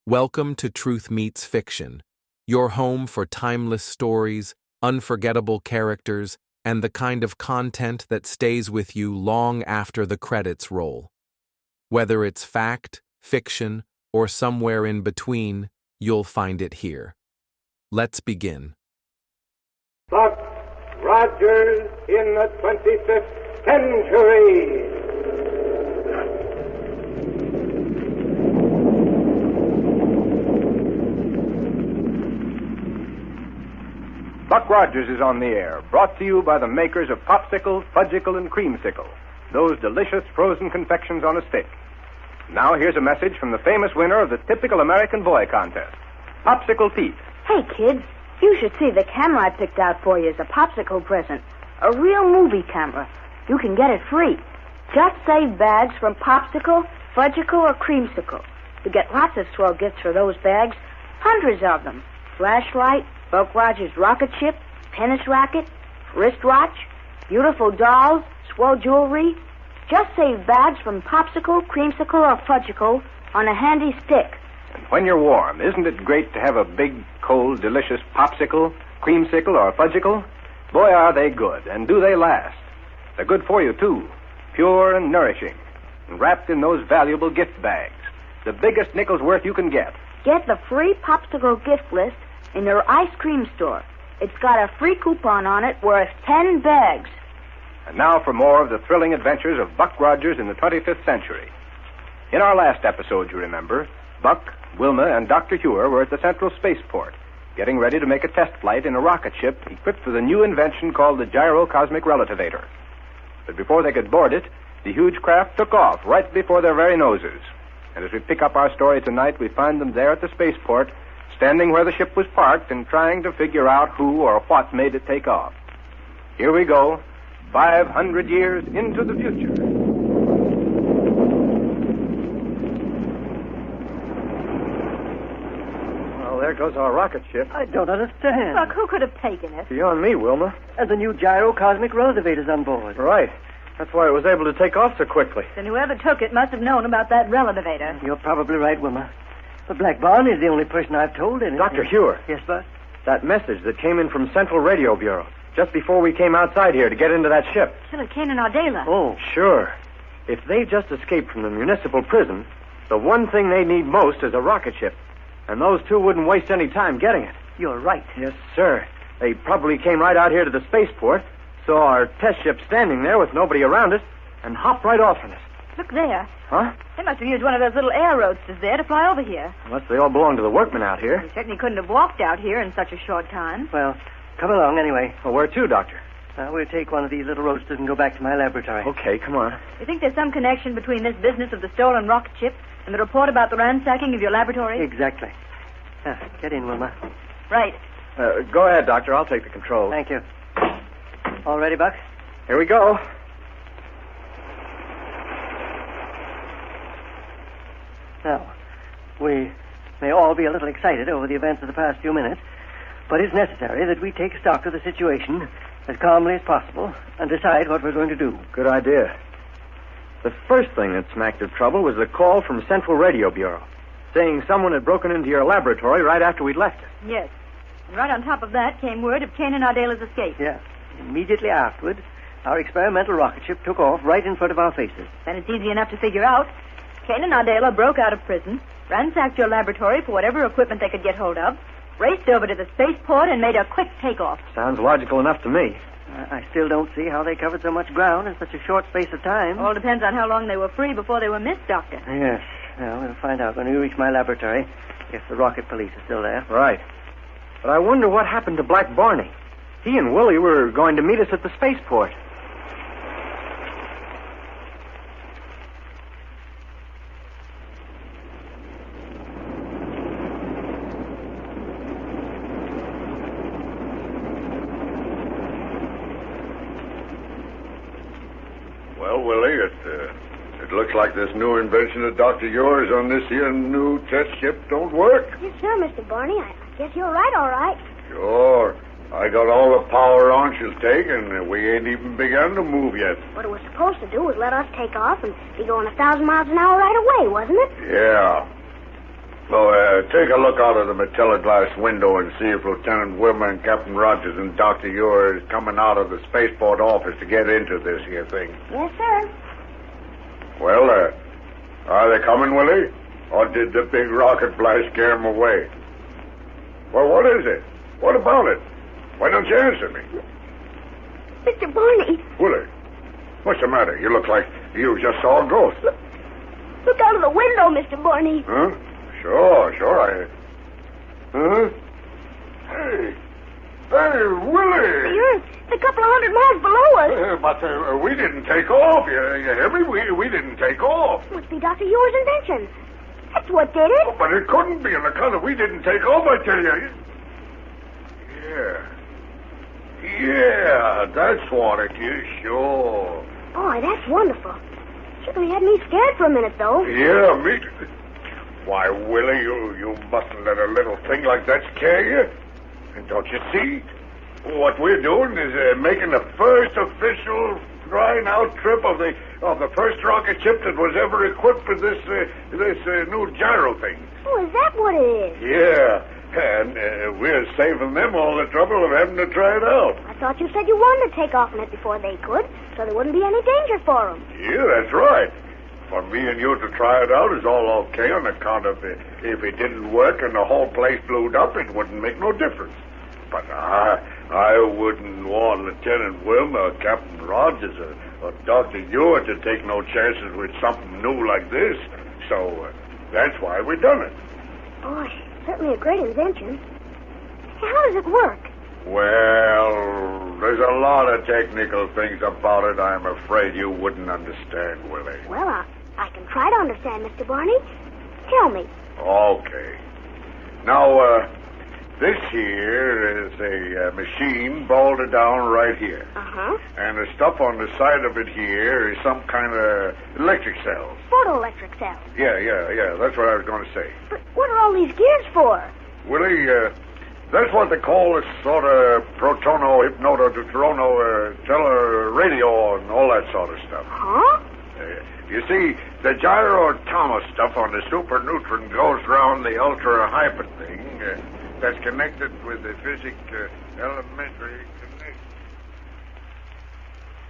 Welcome to Truth Meets Fiction, your home for timeless stories, unforgettable characters, and the kind of content that stays with you long after the credits roll. Whether it's fact, fiction, or somewhere in between, you'll find it here. Let's begin. Buck Rogers in the 25th century. Buck Rogers is on the air, brought to you by the makers of Popsicle, Fudgicle, and Creamsicle, those delicious frozen confections on a stick. Now here's a message from the famous winner of the typical American boy contest, Popsicle Pete. Hey, kids, you should see the camera I picked out for you as a popsicle present. A real movie camera. You can get it free. Just save bags from Popsicle, Fudgicle, or Creamsicle. You get lots of swell gifts for those bags. Hundreds of them. Flashlight, Buck Rogers rocket ship, tennis racket, wristwatch, beautiful dolls, swell jewelry. Just save bags from Popsicle, Creamsicle, or Fudgicle on a handy stick. And when you're warm, isn't it great to have a big, cold, delicious Popsicle, Creamsicle, or Fudgicle? Boy, are they good, and do they last. They're good for you, too. Pure and nourishing. And wrapped in those valuable gift bags. The biggest nickel's worth you can get. Get the free Popsicle gift list in your ice cream store. It's got a free coupon on it worth 10 bags. And now for more of the thrilling adventures of Buck Rogers in the 25th century. In our last episode, you remember, Buck, Wilma, and Dr. Hewer were at the Central Spaceport, getting ready to make a test flight in a rocket ship equipped with a new invention called the Gyrocosmic Relativator. But before they could board it, the huge craft took off right before their very noses. And as we pick up our story tonight, we find them there at the spaceport, standing where the ship was parked and trying to figure out who or what made it take off. Here we go, 500 years into the future. Well, there goes our rocket ship. I don't understand. Buck, who could have taken it? Beyond me, Wilma. And the new Gyrocosmic Relativator's on board. Right. That's why it was able to take off so quickly. Then whoever took it must have known about that relativator. You're probably right, Wilma. But Black Barney's the only person I've told anything. Dr. Hewer. Yes, Buck? That message that came in from Central Radio Bureau just before we came outside here to get into that ship. Killer Kane and Ardela. Oh. Sure. If they just escaped from the municipal prison, the one thing they need most is a rocket ship. And those two wouldn't waste any time getting it. You're right. Yes, sir. They probably came right out here to the spaceport, saw our test ship standing there with nobody around it, and hopped right off in it. Look there. Huh? They must have used one of those little air roadsters there to fly over here. Unless they all belong to the workmen out here. They certainly couldn't have walked out here in such a short time. Well, come along anyway. Well, where to, Doctor? We'll take one of these little roadsters and go back to my laboratory. Okay, come on. You think there's some connection between this business of the stolen rocket ship and the report about the ransacking of your laboratory? Exactly. Get in, Wilma. Right. Go ahead, Doctor. I'll take the controls. Thank you. All ready, Buck? Here we go. Now, we may all be a little excited over the events of the past few minutes, but it's necessary that we take stock of the situation as calmly as possible and decide what we're going to do. Good idea. The first thing that smacked of trouble was the call from Central Radio Bureau, saying someone had broken into your laboratory right after we'd left it. Yes. And right on top of that came word of Kane and Ardela's escape. Yeah. Immediately afterward, our experimental rocket ship took off right in front of our faces. Then it's easy enough to figure out. Kane and Ardela broke out of prison, ransacked your laboratory for whatever equipment they could get hold of, raced over to the spaceport, and made a quick takeoff. Sounds logical enough to me. I still don't see how they covered so much ground in such a short space of time. All depends on how long they were free before they were missed, Doctor. Yes. Well, we'll find out when we reach my laboratory if the rocket police are still there. Right. But I wonder what happened to Black Barney. He and Willie were going to meet us at the spaceport. Well, Willie, it looks like this new invention of Dr. Yours on this here new test ship don't work. Yes, sir, Mr. Barney. I guess you're right, all right. Sure. I got all the power on she'll take, and we ain't even begun to move yet. What it was supposed to do was let us take off and be going 1,000 miles an hour right away, wasn't it? Yeah. So, take a look out of the Matilla glass window and see if Lieutenant Wilmer and Captain Rogers and Dr. Ewer is coming out of the spaceport office to get into this here thing. Yes, sir. Well, are they coming, Willie? Or did the big rocket blast scare them away? Well, what is it? What about it? Why don't you answer me? Mr. Barney, Willie, what's the matter? You look like you just saw a ghost. look out of the window, Mr. Barney. Huh? Sure, Huh? Hey, Willie! The Earth, a couple of 100 miles below us. But we didn't take off. You hear me? We didn't take off. Must be Dr. Ewer's invention. That's what did it. But it couldn't be on account of we didn't take off, I tell you. Yeah, that's what it is, sure. Boy, that's wonderful. Certainly had me scared for a minute, though. Yeah, me too. Why, Willie, you mustn't let a little thing like that scare you. And don't you see? What we're doing is making the first official flying-out trip of the first rocket ship that was ever equipped with this new gyro thing. Oh, is that what it is? Yeah, and we're saving them all the trouble of having to try it out. I thought you said you wanted to take off in it before they could, so there wouldn't be any danger for them. Yeah, that's right. For me and you to try it out is all okay on account of if it didn't work and the whole place blew up, it wouldn't make no difference. But I wouldn't want Lieutenant Wilmer or Captain Rogers or Dr. Ewer to take no chances with something new like this. So that's why we done it. Boy, certainly a great invention. How does it work? Well, there's a lot of technical things about it I'm afraid you wouldn't understand, Willie. Well, I can try to understand, Mr. Barney. Tell me. Okay. Now, this here is a machine bolted down right here. Uh-huh. And the stuff on the side of it here is some kind of electric cells. Photoelectric cells. Yeah. That's what I was going to say. But what are all these gears for? Willie, that's what they call a sort of protono, hypnoto, deuterono, teleradio, and all that sort of stuff. Huh? You see, the gyro-Thomas stuff on the super neutron goes round the ultra-hyper thing that's connected with the physic elementary connection.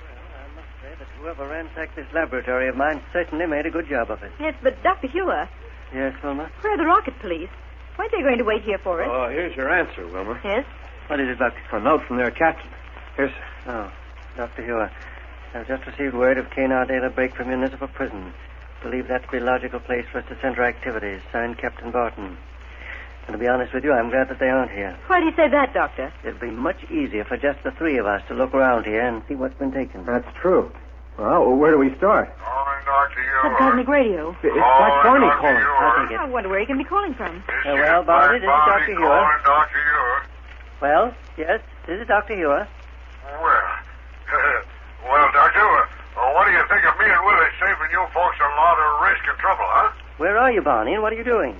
Well, I must say that whoever ransacked this laboratory of mine certainly made a good job of it. Yes, but Dr. Hewer, Yes, Wilma? where are the rocket police? Why are they going to wait here for us? Oh, here's your answer, Wilmer. Yes? What is it, Doctor? A note from their captain. Here's... Oh, Dr. Hewer. I've just received word of Kane Ardale break from municipal prison. Believe that to be a logical place for us to center activities. Signed, Captain Barton. And to be honest with you, I'm glad that they aren't here. Why do you say that, Doctor? It'll be much easier for just the three of us to look around here and see what's been taken. That's true. Well, where do we start? Calling Dr. That cosmic radio. It's Jack Barney calling. I'll take it. I wonder where he can be calling from. Well, Barney, this is Dr. Hewer. Dr. Ewer. Well, yes, this is Dr. Hewer. Well, Doctor, what do you think of me and Willie saving you folks a lot of risk and trouble, huh? Where are you, Barney, and what are you doing?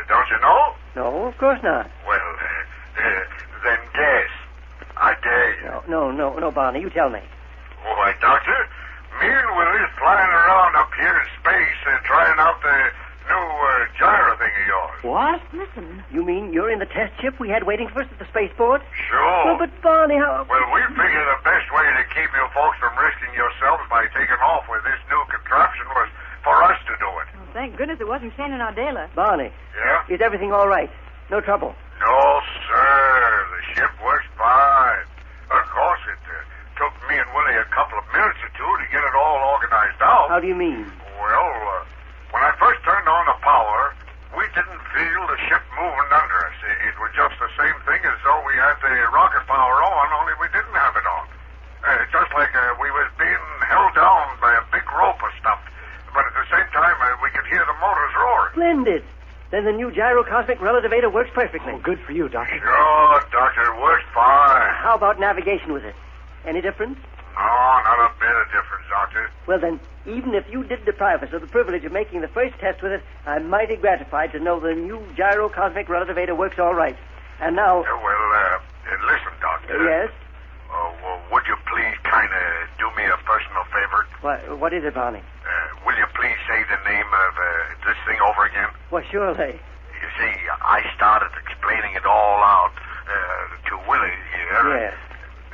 Don't you know? No, of course not. Well, then guess. I dare you. No, Barney, you tell me. Why, Doctor, me and Willie's flying around up here in space trying out the new gyro thing of yours. What? Listen. You mean you're in the test ship we had waiting for us at the spaceport? Sure. Well, but Barney, how... Well, we figure the best way to keep you folks from risking yourselves by taking off with this new contraption was for us to do it. Oh, thank goodness it wasn't Kane and Ardela. Barney, Yeah? is everything all right? No trouble? No, sir. The ship works fine. Of course, it took me and Willie a couple of minutes or two to get it all organized out. How do you mean? Well, when I first turned on the power, we didn't feel the ship moving under us. It was just the same thing as though we had the rocket power on, only we didn't have it on. Just like we was being held down by a big rope or something. But at the same time, we could hear the motors roaring. Splendid. Then the new gyrocosmic relativator works perfectly. Oh, good for you, Doctor. Sure, Doctor, it works fine. How about navigation with it? Any difference? No, not a bit of difference, Doctor. Well, then, even if you did deprive us of the privilege of making the first test with it, I'm mighty gratified to know the new gyrocosmic relativator works all right. And now... Listen, Doctor. Yes? Would you please kind of do me a personal favor? What is it, Barney? Will you please say the name of this thing over again? Well, surely. You see, it all out to Willie here. Yes.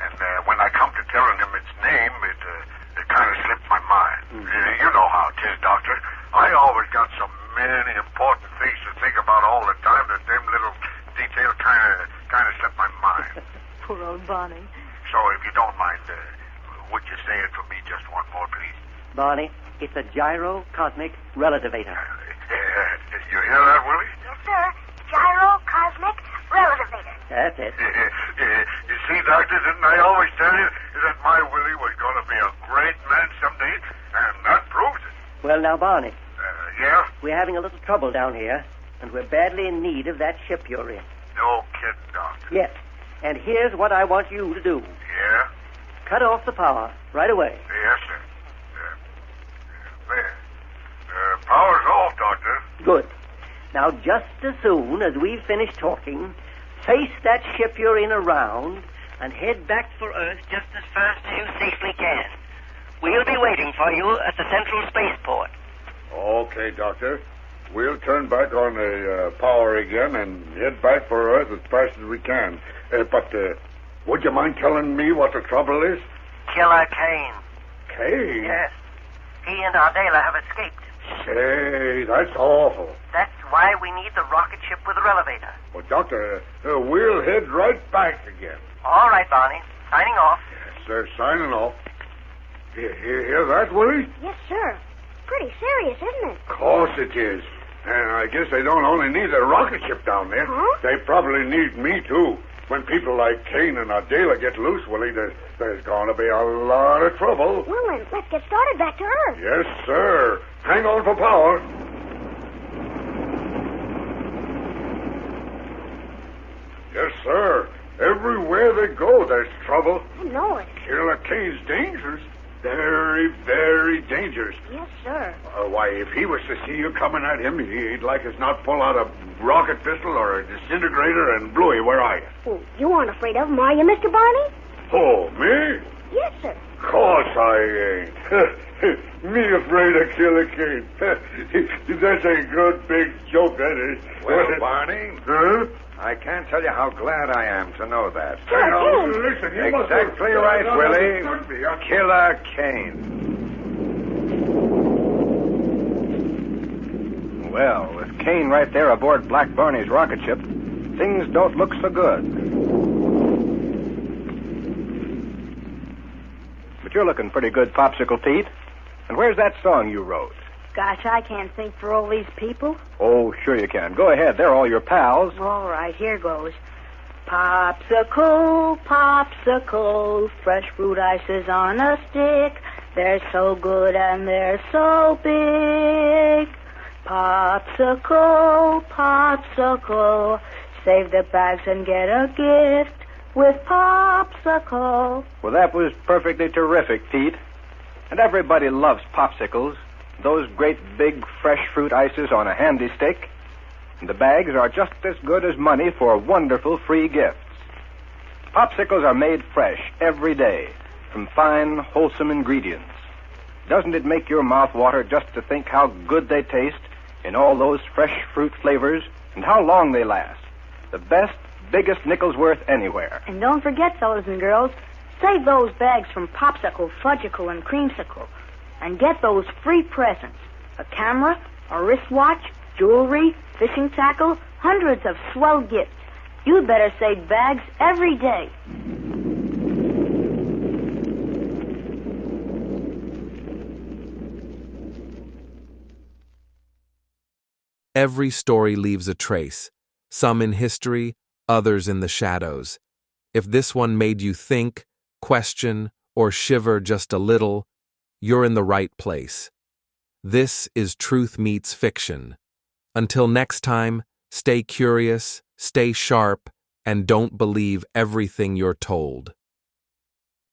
And when I come to telling him its name, it kind of slipped my mind. You know how it is, Doctor. I always got so many important things to think about all the time that them little details kind of slipped my mind. Poor old Barney. So if you don't mind, would you say it for me just one more, please? Barney, it's a gyro-cosmic relativator. You hear that, Willie? Yes, sir. Gyro-cosmic relativator. That's it. You see, Doctor, didn't I always tell you that my Willie was going to be a great man someday? And that proves it. Well, now, Barney, Yeah? we're having a little trouble down here, and we're badly in need of that ship you're in. No kidding, Doctor. Yes. And here's what I want you to do. Yeah? Cut off the power right away. Yes, sir. There. Power's off, Doctor. Good. Now, just as soon as we've finished talking, face that ship you're in around and head back for Earth just as fast as you safely can. We'll be waiting for you at the Central Spaceport. Okay, Doctor. We'll turn back on the power again and head back for Earth as fast as we can. But would you mind telling me what the trouble is? Killer Kane. Kane? Yes. He and Ardela have escaped. Say, that's awful. That's why we need the rocket ship with the relevator. Well, Doctor, we'll head right back again. All right, Barney. Signing off. Yes, sir, signing off. Hear that, Willie? Yes, sir. Pretty serious, isn't it? Of course it is. And I guess they don't only need the rocket ship down there. Huh? They probably need me, too. When people like Kane and Ardela get loose, Willie, there's going to be a lot of trouble. Well, then, let's get started back to Earth. Yes, sir. Hang on for power. Yes, sir. Everywhere they go, there's trouble. I know it. Killer Kane's dangerous. Very, very dangerous. Yes, sir. Why, if he was to see you coming at him, he'd like as not pull out a rocket pistol or a disintegrator and Bluey, where are you? Well, you aren't afraid of him, are you, Mr. Barney? Oh, me? Yes, sir. Course I ain't. Me afraid of Killer Kane. That's a good big joke, that is. Well, Barney, Huh? I can't tell you how glad I am to know that. Now, listen, you must have- Exactly right, Willie. Could be, huh? Killer Kane. Well, with Kane right there aboard Black Barney's rocket ship, things don't look so good. But you're looking pretty good, Popsicle Pete. And where's that song you wrote? Gosh, I can't think for all these people. Oh, sure you can. Go ahead. They're all your pals. All right, here goes. Popsicle, popsicle, fresh fruit ices on a stick. They're so good and they're so big. Popsicle, popsicle, save the bags and get a gift with popsicle. Well, that was perfectly terrific, Pete. And everybody loves popsicles. Those great big fresh fruit ices on a handy stick. And the bags are just as good as money for wonderful free gifts. Popsicles are made fresh every day from fine, wholesome ingredients. Doesn't it make your mouth water just to think how good they taste in all those fresh fruit flavors and how long they last? The best, biggest nickels worth anywhere. And don't forget, fellas and girls, save those bags from Popsicle, Fudgicle, and Creamsicle. And get those free presents. A camera, a wristwatch, jewelry, fishing tackle, hundreds of swell gifts. You'd better save bags every day. Every story leaves a trace, some in history, others in the shadows. If this one made you think, question, or shiver just a little, you're in the right place. This is Truth Meets Fiction. Until next time, stay curious, stay sharp, and don't believe everything you're told.